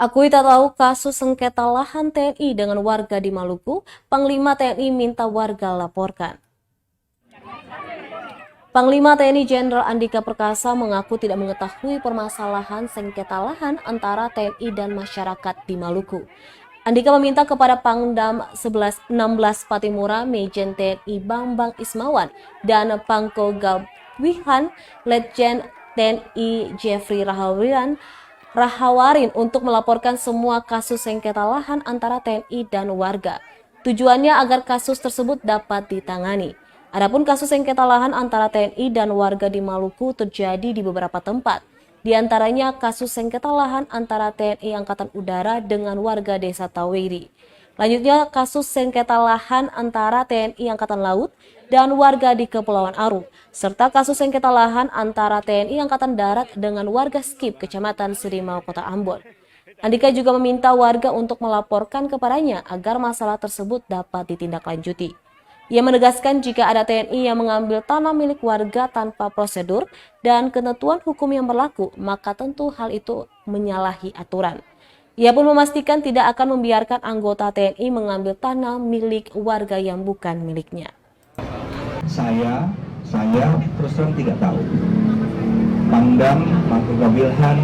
Akui tak tahu kasus sengketa lahan TNI dengan warga di Maluku, Panglima TNI minta warga laporkan. Panglima TNI Jenderal Andika Perkasa mengaku tidak mengetahui permasalahan sengketa lahan antara TNI dan masyarakat di Maluku. Andika meminta kepada Pangdam 1116 Patimura, Mejen TNI Bambang Ismawan, dan Pangko Gabwihan, Letjen TNI Jeffrey Rahawarin untuk melaporkan semua kasus sengketa lahan antara TNI dan warga. Tujuannya agar kasus tersebut dapat ditangani. Adapun kasus sengketa lahan antara TNI dan warga di Maluku terjadi di beberapa tempat. Di antaranya kasus sengketa lahan antara TNI Angkatan Udara dengan warga Desa Tawiri. Lanjutnya kasus sengketa lahan antara TNI Angkatan Laut dan warga di Kepulauan Aru, serta kasus sengketa lahan antara TNI Angkatan Darat dengan warga Skip, Kecamatan Sirimau, Kota Ambon. Andika juga meminta warga untuk melaporkan kepadanya agar masalah tersebut dapat ditindaklanjuti. Ia menegaskan jika ada TNI yang mengambil tanah milik warga tanpa prosedur dan ketentuan hukum yang berlaku, maka tentu hal itu menyalahi aturan. Ia pun memastikan tidak akan membiarkan anggota TNI mengambil tanah milik warga yang bukan miliknya. Saya terus terang tidak tahu. Pangdam, Pangko Gabwihan,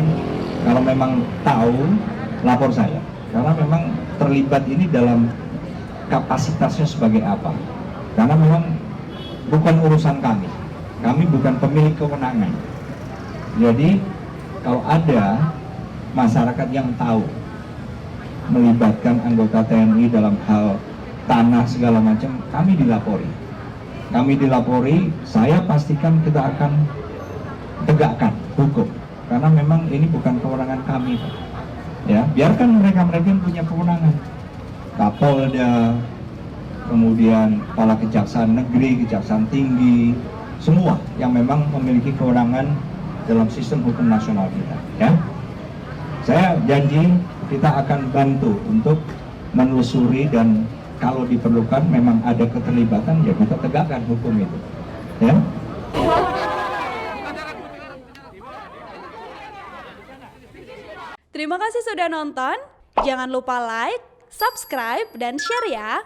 kalau memang tahu, lapor saya. Karena memang terlibat ini dalam kapasitasnya sebagai apa. Karena memang bukan urusan kami. Kami bukan pemilik kewenangan. Jadi kalau ada masyarakat yang tahu melibatkan anggota TNI dalam hal tanah segala macam, kami dilapori, saya pastikan kita akan tegakkan hukum, karena memang ini bukan kewenangan kami, Pak. Ya, biarkan mereka yang punya kewenangan, Kapolda, kemudian kepala kejaksaan negeri, kejaksaan tinggi, semua yang memang memiliki kewenangan dalam sistem hukum nasional kita. Ya, saya janji kita akan bantu untuk menelusuri, dan kalau diperlukan memang ada keterlibatan, ya kita tegakkan hukum itu. Ya. Terima kasih sudah nonton. Jangan lupa like, subscribe, dan share ya.